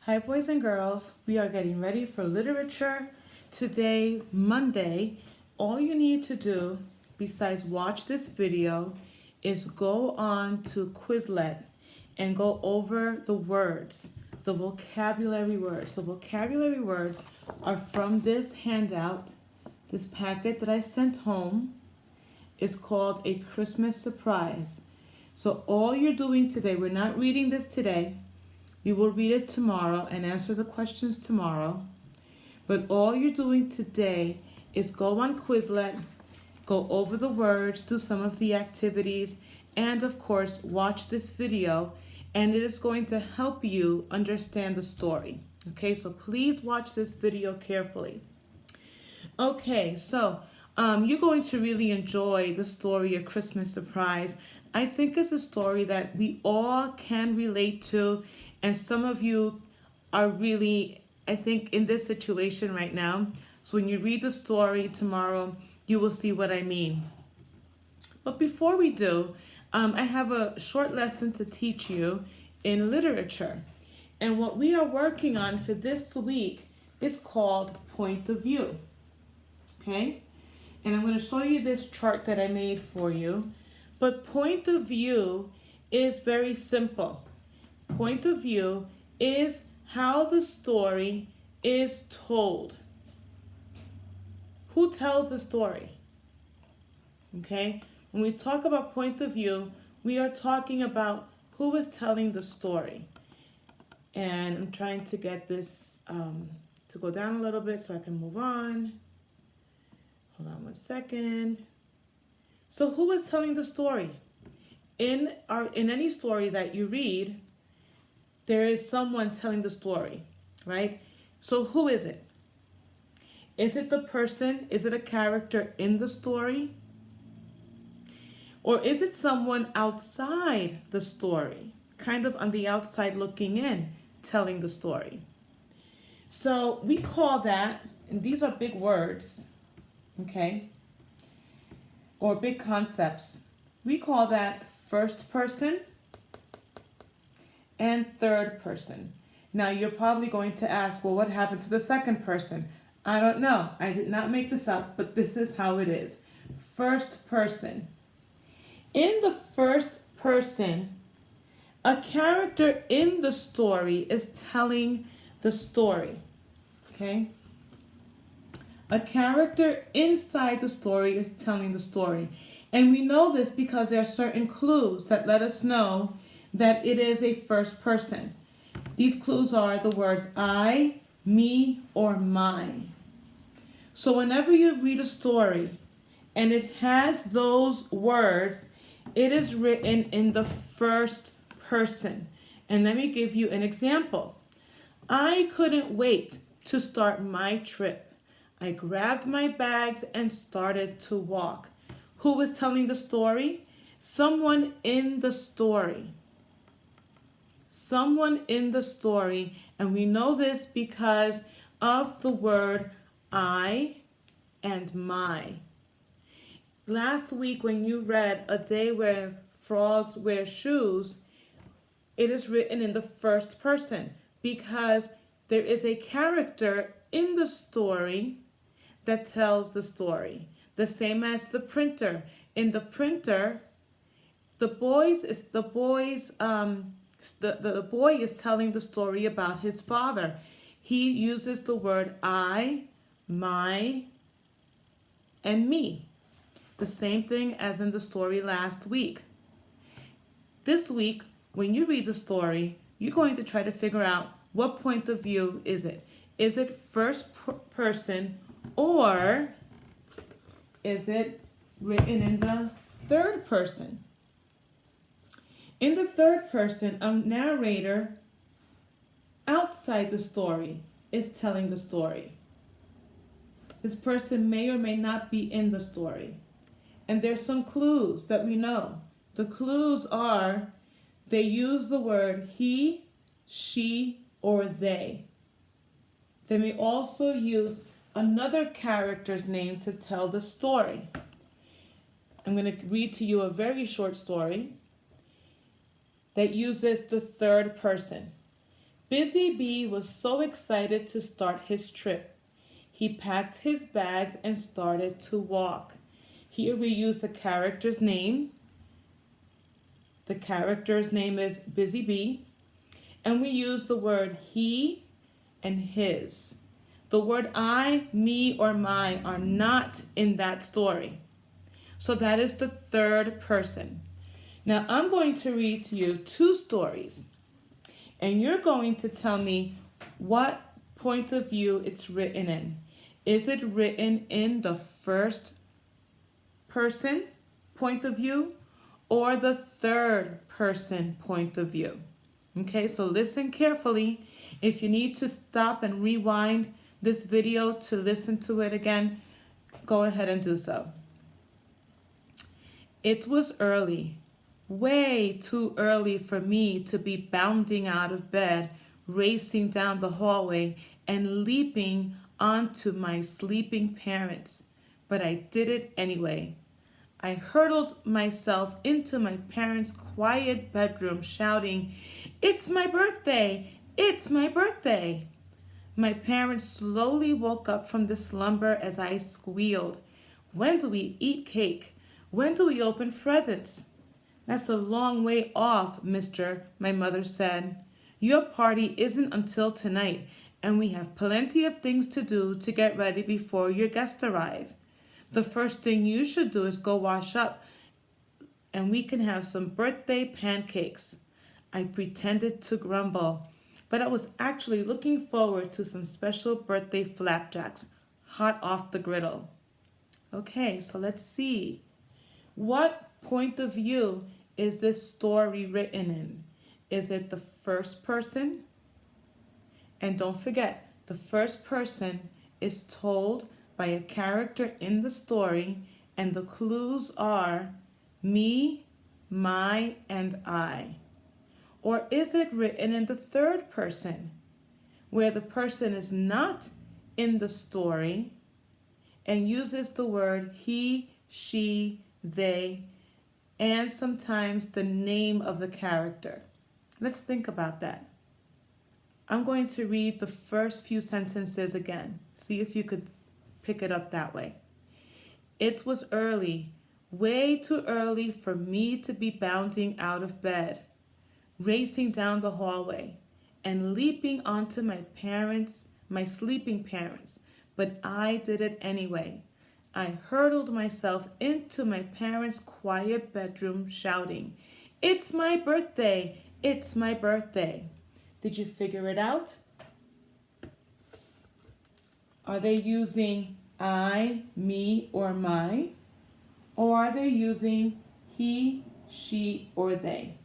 Hi, boys and girls. We are getting ready for literature today, Monday. All you need to do, besides watch this video, is go on to Quizlet and go over the words, the vocabulary words. The vocabulary words are from this handout, this packet that I sent home. Is called A Christmas Surprise. So all you're doing today, we're not reading this today. We will read it tomorrow and answer the questions tomorrow. But all you're doing today is go on Quizlet, go over the words, do some of the activities, and of course, watch this video, and it is going to help you understand the story. Okay, so please watch this video carefully. Okay, so you're going to really enjoy the story A Christmas Surprise. I think it's a story that we all can relate to, and some of you are really, I think, in this situation right now. So when you read the story tomorrow, you will see what I mean. But before we do, I have a short lesson to teach you in literature. And what we are working on for this week is called Point of View. Okay? And I'm going to show you this chart that I made for you. But point of view is very simple. Point of view is how the story is told. Who tells the story? Okay? When we talk about point of view, we are talking about who is telling the story. And I'm trying to get this to go down a little bit so I can move on. Hold on one second. So who is telling the story? In any story that you read, there is someone telling the story, right? So who is it? Is it the person? Is it a character in the story? Or is it someone outside the story, kind of on the outside looking in, telling the story? So we call that, and these are big words, okay, or big concepts. We call that first person and third person. Now you're probably going to ask, well, what happened to the second person? I don't know. I did not make this up, but this is how it is. First person. In the first person, a character in the story is telling the story, okay? A character inside the story is telling the story. And we know this because there are certain clues that let us know that it is a first person. These clues are the words I, me, or my. So whenever you read a story and it has those words, it is written in the first person. And let me give you an example. I couldn't wait to start my trip. I grabbed my bags and started to walk. Who was telling the story? Someone in the story. Someone in the story. And we know this because of the word I and my. Last week when you read A Day Where Frogs Wear Shoes, it is written in the first person because there is a character in the story that tells the story. The same as the printer. In the printer, the boy is telling the story about his father. He uses the word I, my, and me. The same thing as in the story last week. This week, when you read the story, you're going to try to figure out what point of view is it. Is it first person or is it written in the third person? In the third person, a narrator outside the story is telling the story. This person may or may not be in the story. And there's some clues that we know. The clues are they use the word he, she, or they. They may also use another character's name to tell the story. I'm going to read to you a very short story that uses the third person. Busy Bee was so excited to start his trip. He packed his bags and started to walk. Here we use the character's name. The character's name is Busy Bee. And we use the word he and his. The word I, me, or my are not in that story. So that is the third person. Now I'm going to read to you two stories. And you're going to tell me what point of view it's written in. Is it written in the first person point of view or the third person point of view? Okay, so listen carefully. If you need to stop and rewind this video to listen to it again, go ahead and do so. It was early, way too early for me to be bounding out of bed, racing down the hallway, and leaping onto my sleeping parents. But I did it anyway. I hurtled myself into my parents' quiet bedroom, shouting, "It's my birthday! It's my birthday!" My parents slowly woke up from the slumber as I squealed, "When do we eat cake? When do we open presents?" "That's a long way off, mister," my mother said. "Your party isn't until tonight, and we have plenty of things to do to get ready before your guests arrive. The first thing you should do is go wash up, and we can have some birthday pancakes." I pretended to grumble, but I was actually looking forward to some special birthday flapjacks, hot off the griddle. Okay, so let's see. What point of view is this story written in? Is it the first person? And don't forget, the first person is told by a character in the story, and the clues are me, my, and I. Or is it written in the third person, where the person is not in the story and uses the word he, she, they, and sometimes the name of the character? Let's think about that. I'm going to read the first few sentences again. See if you could pick it up that way. It was early, way too early for me to be bounding out of bed, racing down the hallway, and leaping onto my sleeping parents, but I did it anyway. I hurtled myself into my parents' quiet bedroom, shouting, "It's my birthday! It's my birthday!" Did you figure it out? Are they using I, me, or my? Or are they using he, she, or they?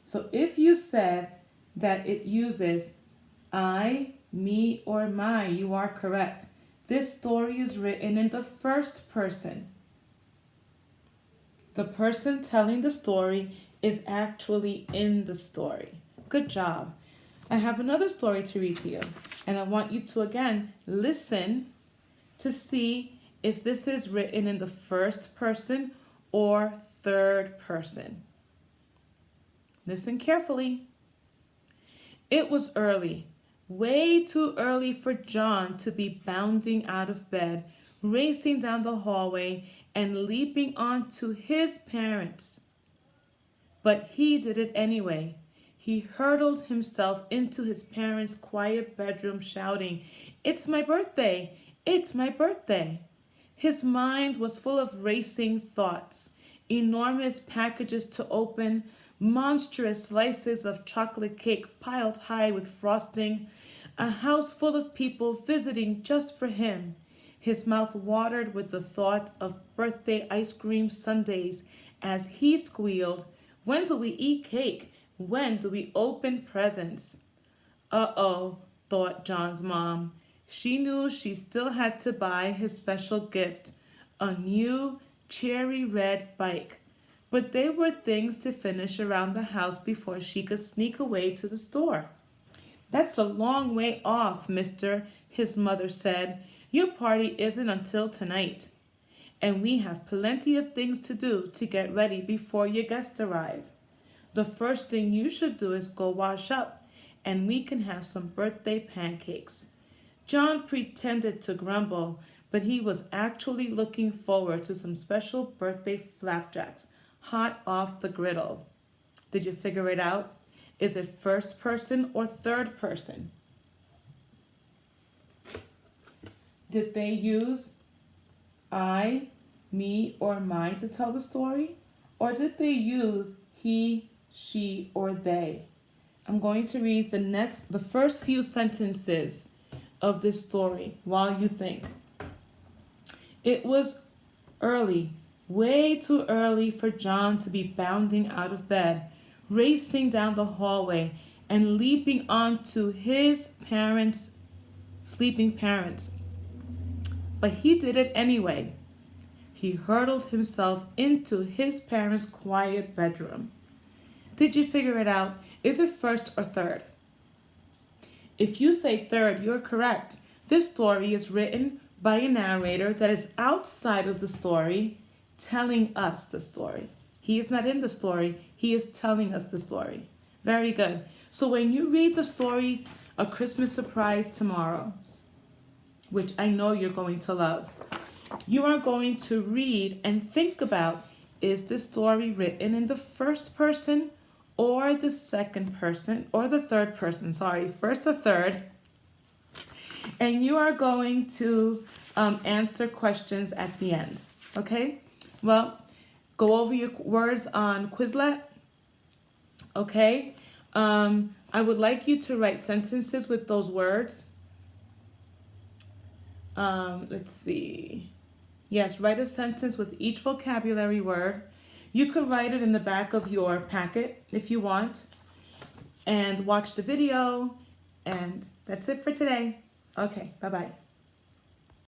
So if you said that it uses I, me, or my, you are correct. This story is written in the first person. The person telling the story is actually in the story. Good job. I have another story to read to you, and I want you to again listen to see if this is written in the first person or third person. Listen carefully. It was early, way too early for John to be bounding out of bed, racing down the hallway, and leaping onto his parents. But he did it anyway. He hurtled himself into his parents' quiet bedroom, shouting, "It's my birthday! It's my birthday!" His mind was full of racing thoughts, enormous packages to open, monstrous slices of chocolate cake piled high with frosting, a house full of people visiting just for him. His mouth watered with the thought of birthday ice cream sundaes as he squealed, "When do we eat cake? When do we open presents?" Uh-oh, thought John's mom. She knew she still had to buy his special gift, a new cherry red bike. But they were things to finish around the house before she could sneak away to the store. "That's a long way off, mister," his mother said. "Your party isn't until tonight, and we have plenty of things to do to get ready before your guests arrive. the first thing you should do is go wash up, and we can have some birthday pancakes. John pretended to grumble, but he was actually looking forward to some special birthday flapjacks, hot off the griddle. Did you figure it out? Is it first person or third person? Did they use I, me, or mine to tell the story? Or did they use he, she, or they? I'm going to read the first few sentences of this story while you think. It was early, way too early for John to be bounding out of bed, racing down the hallway, and leaping onto his sleeping parents. But he did it anyway. He hurtled himself into his parents' quiet bedroom. Did you figure it out? Is it first or third? If you say third, you're correct. This story is written by a narrator that is outside of the story, telling us the story. He is not in the story, he is telling us the story. Very good. So when you read the story, A Christmas Surprise Tomorrow, which I know you're going to love, you are going to read and think about, is this story written in the first person or the second person, or the third person, first the third. And you are going to answer questions at the end, okay? Well, go over your words on Quizlet, okay? I would like you to write sentences with those words. Let's see. Yes, write a sentence with each vocabulary word. You could write it in the back of your packet if you want. And watch the video. And that's it for today. Okay, bye-bye.